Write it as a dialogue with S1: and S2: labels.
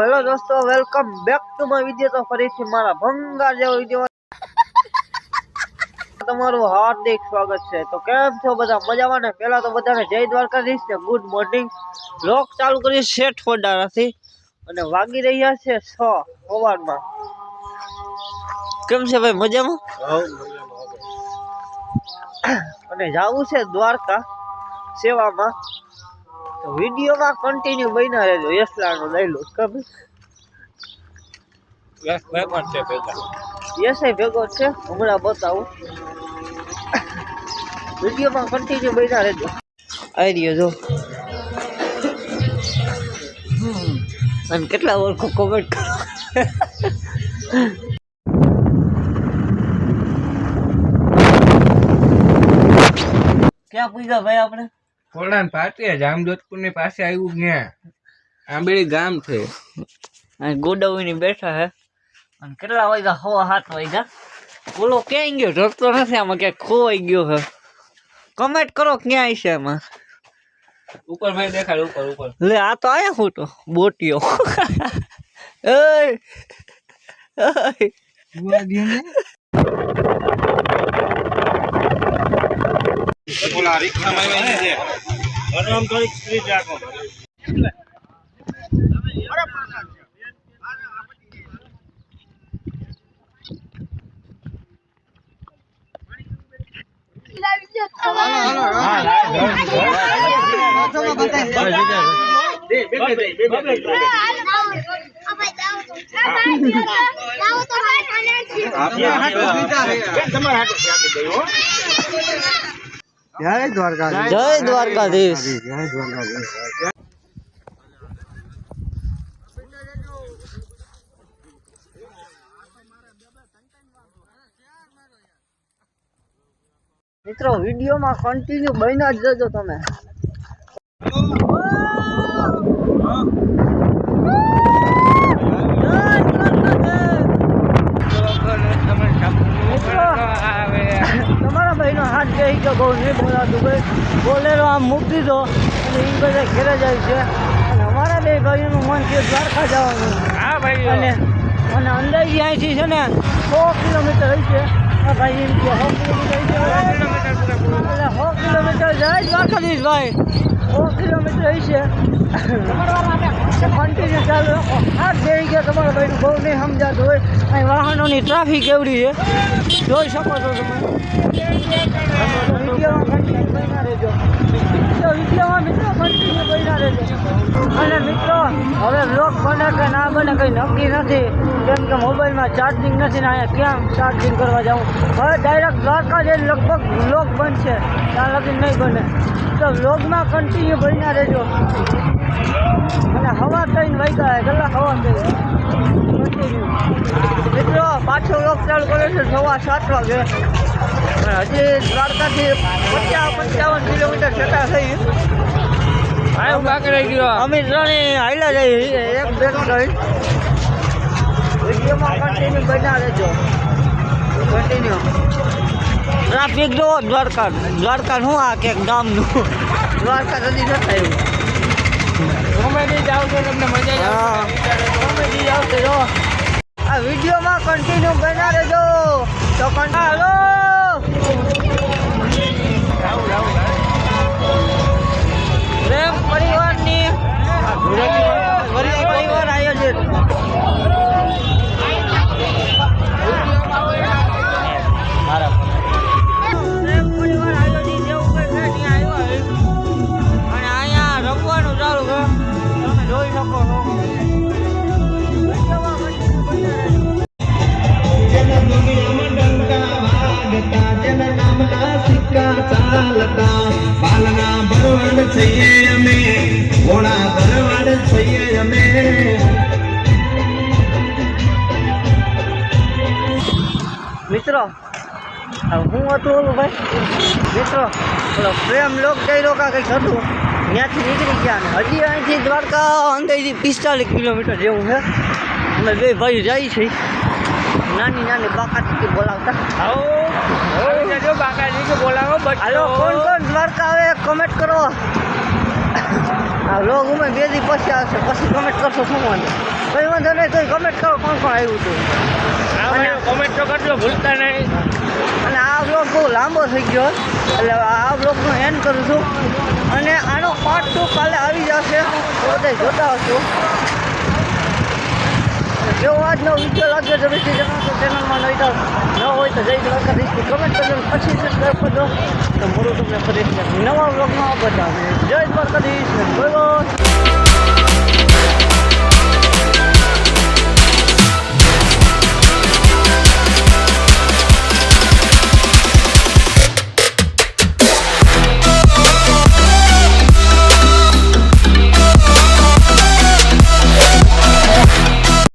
S1: Hello દોસ્તો, welcome back to my video. તો ફરીથી મારા ભંગાર જેવો વિડિયો તમારું હાર્દિક સ્વાગત છે। તો કેમ છો બધા? મજામાં ને? પહેલા તો બધાને જય દ્વારકાધીશ ને ગુડ મોર્નિંગ। લોક ચાલુ કરી શેઠ ફોડારાથી અને વાગી રહ્યા છે 6 સવારમાં। કેમ છે ભાઈ? મજામાં? અને જાવું છે દ્વારકા સેવામાં। તો વિડિયોમાં કન્ટિન્યુ બન્યા રહેજો। યસલાનો લઈ લો ખબર યસ ભેગો છે હમણાં બતાવું। વિડિયોમાં કન્ટિન્યુ બન્યા રહેજો। આવી રહ્યો જો અને કેટલા ઓળખો કોમેન્ટ કરો। ક્યાં પૂછ્યા ભાઈ આપણે?
S2: કોડાન પાટિયા જામજોધપુર ની પાસે આવ્યું ત્યાં આંબેડી ગામ છે।
S1: અહીં ગોડાઉની બેઠા હે અને કેટલા વાગ્યા? 7 વાગ્યા। બોલો ક્યાં ગયો? ઢળતો નથી આમાં, ક્યાંક ખોવાઈ ગયો હે। કમેન્ટ કરો ક્યાં છે એમાં।
S2: ઉપર ભાઈ દેખાડ, ઉપર ઉપર
S1: લે આ તો આયા ફોટો બોટિયો।
S2: ઓલા રિક્ષામાં આવે છે આરામ થોડીક સ્પીડ રાખો।
S1: જય દ્વારકાધીશ। મિત્રો વિડીયોમાં કન્ટિન્યુ બન્યા જ રહેજો તમે। તમારા ભાઈનો હાથ જઈ ગયો, બહુ નહીં બોલાતું ભાઈ। બોલેરો આમ મૂકી દો અને એ બધા ઘેરે જાય છે અને અમારા બે ભાઈઓનું મન છે દ્વારકા જવાનું।
S2: હા ભાઈ
S1: અને અંદાજી અહીંથી છે ને 100 કિલોમીટર હશે। ભાઈ એમ કે 100 કિલોમીટર હશે એટલે 100 કિલોમીટર જાય દ્વારકાધીશ ભાઈ, 100 કિલોમીટર હશે। કન્ટિન્યુ ચાલુ રાખો। હાથ જઈ ગયા તમારા ભાઈનું, બહુ નહીં સમજાતું હોય। અહીં વાહનોની ટ્રાફિક એવડી છે, જોઈ શકો છો તમે। વિડીયોમાં કન્ટિન્યુ બન્યા રહેજો। વિડીયોમાં મિત્રો કન્ટિન્યુ બન્યા રહેજો। અને મિત્રો હવે બ્લોગ બને કે ના બને કંઈ નક્કી નથી, કેમ કે મોબાઈલમાં ચાર્જિંગ નથી ને અહીંયા ક્યાં ચાર્જિંગ કરવા જાઉં। હવે ડાયરેક્ટ દ્વારકા જઈને લગભગ બ્લોગ બનશે, ત્યાં લગી નહીં બને। તો બ્લોગમાં કન્ટિન્યુ બન્યા રહેજો। અને હવા 3 વાગ્યા ગલા હવા 3 કન્ટિન્યુ મિત્રો પાછો બ્લોગ ચાલુ કરે છે 7:15 વાગે। હજી દ્વારકાથી 55 કિલોમીટર છટા થઈ। અમે ત્રણે હાઈલા જઈએ, એક બેગ ગઈ। વિડીયોમાં કન્ટિન્યુ બન્યા રહેજો, કન્ટિન્યુ। ટ્રાફિક જો દ્વારકા શું આ કે ગામનું દ્વારકા નદી નથી આવ્યું।
S2: કોમેડી જાવ તો તમને મજા આવે।
S1: કોમેડી આવશે જો। આ વિડીયોમાં કન્ટિન્યુ બન્યા રહેજો। તો હાલો પ્રેમ પરિવારની પરિવાર આયોજિત પ્રેમ પરિવાર આયોજિત જેવું કંઈ છે ત્યાં આવ્યા અને અહીંયા રમવાનું ચાલુ છે, તમે જોઈ શકો છો। મિત્રો હું હતું ઓલું ભાઈ મિત્રો ઓલો પ્રેમ લોક કર્યો કા કંઈક હતું, ત્યાંથી નીકળી ગયા ને હજી અહીંથી દ્વારકા અંદાજથી 45 કિલોમીટર જેવું છે। અમે બે ભાઈ જાય છે, નાની નાની બાકાજી બોલાવતા।
S2: બાકાજી બોલાવો।
S1: હાલો કોણ કોણ દ્વારકા આવે કમેન્ટ કરો। આ વ્લોગ અમે 2 દી પછી આવશે, પછી કમેન્ટ કરશો શું વાંધો? કંઈ વાંધો નહીં, તો કમેન્ટ કરો કોણ કોણ આવ્યું હતું.
S2: કોમેન્ટ તો કરજો ભૂલતા નહીં.
S1: અને આ વ્લોગ બહુ લાંબો થઈ ગયો, એટલે આ વ્લોગનું એન્ડ કરું છું. અને આનો પાર્ટ 2 કાલે આવી જશે, તો બધા જોતા હશો. કેવો આજનો વિડીયો લાગ્યો જરૂરથી જણાવશો. ચેનલમાં ન હોય તો જય દ્વારકાધીશની કમેન્ટ કરજો, પછી સબસ્ક્રાઈબ કરજો. તો મળું તમને ફરી નવા વ્લોગમાં. બધા જય દ્વારકાધીશ, બોલો.